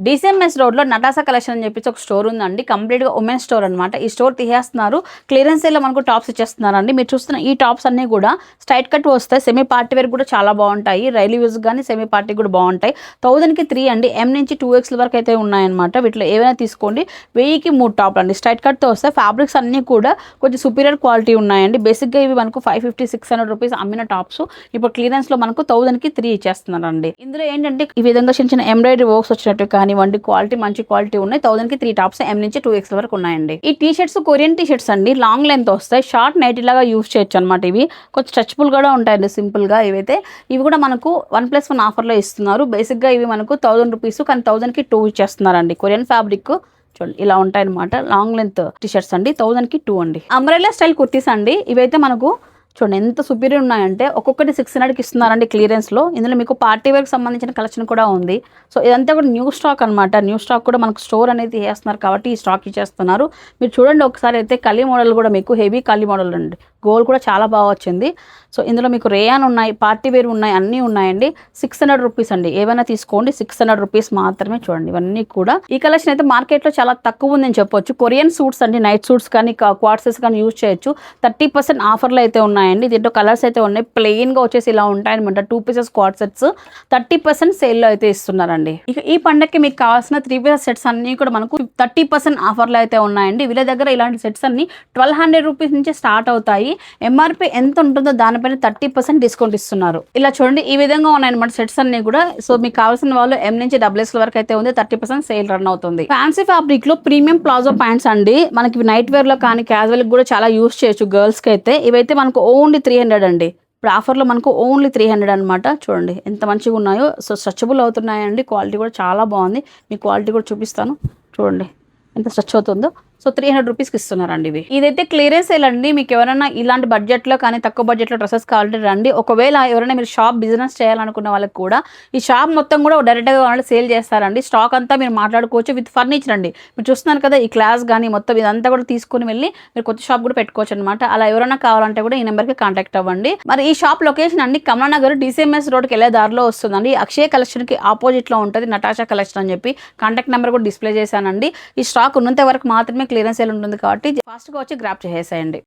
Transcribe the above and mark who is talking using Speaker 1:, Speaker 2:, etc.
Speaker 1: DCMS రోడ్లో నటాసా collection అని చెప్పేసి ఒక స్టోర్ ఉందండి. కంప్లీట్గా ఉమెన్ స్టోర్ అనమాట. ఈ స్టోర్ తీసేస్తున్నారు. క్లియరెన్స్ సేల్లో మనకు టాప్స్ ఇచ్చేస్తున్నారండి. మీరు చూస్తున్న ఈ టాప్స్ అన్నీ కూడా స్ట్రైట్ కట్ వస్తాయి. సెమీ పార్టీ వేర్ కూడా చాలా బాగుంటాయి. రైలీ యూజ్ కానీ సెమీ పార్టీ కూడా బాగుంటాయి. 1000కి 3 అండి. M నుంచి 2X వరకు అయితే ఉన్నాయన్నమాట. వీటిలో ఏవైనా తీసుకోండి. 1000కి 3 టాప్లు అండి. స్ట్రైట్ కట్తో వస్తాయి. ఫ్యాబ్రిక్స్ అన్నీ కూడా కొంచెం సుపీరియర్ క్వాలిటీ ఉన్నాయండి. బేసిక్గా ఇవి మనకు 550-600 రూపీస్ అమ్మిన టాప్స్ ఇప్పుడు క్లియరెన్స్లో మనకు 1000కి 3 ఇచ్చేస్తున్నారండి. ఇందులో ఏంటంటే ఈ విధంగా చిన్న చిన్న ఎంబ్రాయిడరీ వర్క్స్ వచ్చినట్టు కానివ్వండి, క్వాలిటీ మంచి క్వాలిటీ ఉన్నాయి. 1000కి 3 టాప్స్ M నుంచి 2X వరకు ఉన్నాయండి. ఈ T shirts Korean T shirts అండి. లాంగ్ లెంత్ వస్తాయి. షార్ట్ నైటీ లాగా యూజ్ చేయొచ్చు అనమాట. ఇవి కొంచెం స్ట్రెచబుల్ కూడా ఉంటాయండి. సింపుల్ గా ఇవైతే ఇవి కూడా మనకు 1+1 ఆఫర్లో ఇస్తున్నారు. బేసిక్ గా ఇవి మనకు 1000 రూపీస్ కానీ 1000కి 2 ఇచ్చేస్తున్నారండి. కొరియన్ ఫ్యాబ్రిక్ చూడండి ఇలా ఉంటాయి అనమాట. లాంగ్ లెంత్ టీ షర్ట్స్ అండి. 1000కి 2 అండి. అంబ్రెల్లా స్టైల్ కుర్తీస్ అండి. ఇవైతే మనకు చూడండి ఎంత సుపీరియర్ ఉన్నాయంటే ఒక్కొక్కటి 600కి ఇస్తున్నారండి క్లియరెన్స్లో. ఇందులో మీకు పార్టీ వేర్కి సంబంధించిన కలెక్షన్ కూడా ఉంది. సో ఇదంతా కూడా న్యూ స్టాక్ అనమాట. న్యూ స్టాక్ కూడా మనకు స్టోర్ అనేది చేస్తున్నారు కాబట్టి ఈ స్టాక్ ఇచ్చేస్తున్నారు. మీరు చూడండి ఒకసారి అయితే కలీ మోడల్ కూడా మీకు హెవీ కలీ మోడల్ అండి. గోల్ కూడా చాలా బాగా వచ్చింది. సో ఇందులో మీకు రేయాన్ ఉన్నాయి, పార్టీ వేర్ ఉన్నాయి, అన్నీ ఉన్నాయండి. 600 రూపీస్ అండి. ఏవైనా తీసుకోండి. 600 రూపీస్ మాత్రమే. చూడండి ఇవన్నీ కూడా ఈ కలెక్షన్ అయితే మార్కెట్లో చాలా తక్కువ ఉందని చెప్పొచ్చు. కొరియన్ సూట్స్ అండి. నైట్ సూట్స్ కానీ క్వార్ట్సెస్ కానీ యూజ్ చేయొచ్చు. 30% ఆఫర్లు అయితే ఉన్నాయండి. దీంట్లో కలర్స్ అయితే ఉన్నాయి. ప్లెయిన్గా వచ్చేసి ఇలా ఉంటాయన్నమాట. 2 పీసెస్ క్వార్ట్ సెట్స్ 30% సేల్లో అయితే ఇస్తున్నారండి. ఇక ఈ పండగకి మీకు కావాల్సిన 3 పీసెస్ సెట్స్ అన్నీ కూడా మనకు 30% ఆఫర్లు అయితే ఉన్నాయండి. వీళ్ళ దగ్గర ఇలాంటి సెట్స్ అన్ని 1200 రూపీస్ నుంచి స్టార్ట్ అవుతాయి. MRP ఎంత ఉంటుందో దానిపైన 30% డిస్కౌంట్ ఇస్తున్నారు. ఇలా చూడండి ఈ విధంగా ఉన్నాయన్నమాట సెట్స్ అన్ని కూడా. సో మీకు కావాల్సిన వాళ్ళు M నుంచి XS వరకు అయితే ఉంది. 30% సేల్ రన్ అవుతుంది. ఫ్యాన్సీ ఫ్యాబ్రిక్ లో ప్రీమియం ప్లాజో ప్యాంట్స్ అండి. మనకి నైట్ వేర్ లో కానీ క్యాజువల్ కూడా చాలా యూజ్ చేయొచ్చు గర్ల్స్ కి అయితే. ఇవైతే మనకు ఓన్లీ 300 అండి. ఇప్పుడు ఆఫర్లో మనకు ఓన్లీ 300 అనమాట. చూడండి ఎంత మంచిగా ఉన్నాయో. సో స్ట్రెచబుల్ అవుతున్నాయండి. క్వాలిటీ కూడా చాలా బాగుంది. మీ క్వాలిటీ కూడా చూపిస్తాను. చూడండి ఎంత స్ట్రెచ్ అవుతుందో. సో 300 రూపీస్కి ఇస్తున్నారండి ఇవి. ఇదైతే క్లియరెన్స్ సేల్ అండి. మీకు ఎవరైనా ఇలాంటి బడ్జెట్లో కానీ తక్కువ బడ్జెట్లో డ్రెస్సెస్ కావాలంటే రండి. ఒకవేళ ఎవరైనా మీరు షాప్ బిజినెస్ చేయాలనుకున్న వాళ్ళకి కూడా ఈ షాప్ మొత్తం కూడా డైరెక్ట్గా వాళ్ళు సేల్ చేస్తారండి. స్టాక్ అంతా మీరు మాట్లాడుకోవచ్చు. విత్ ఫర్నిచర్ అండి. మీరు చూస్తున్నారు కదా ఈ క్లాస్ కానీ మొత్తం ఇదంతా కూడా తీసుకుని వెళ్ళి మీరు కొత్త షాప్ కూడా పెట్టుకోవచ్చు అనమాట. అలా ఎవరైనా కావాలంటే కూడా ఈ నెంబర్కి కాంటాక్ట్ అవ్వండి. మరి ఈ షాప్ లొకేషన్ అండి కమలానగర్ DCMS రోడ్కి వెళ్ళే దారిలో వస్తుందండి. అక్షయ కలెక్షన్కి ఆపోజిట్లో ఉంటుంది నటాషా కలెక్షన్ అని చెప్పి. కాంటాక్ట్ నెంబర్ కూడా డిస్ప్లే చేశానండి. ఈ స్టాక్ ఉన్నంత వరకు మాత్రమే క్లియరెన్స్ సేల్ ఉంటుంది కాబట్టి ఫాస్ట్గా వచ్చి గ్రాప్ చేసేయండి.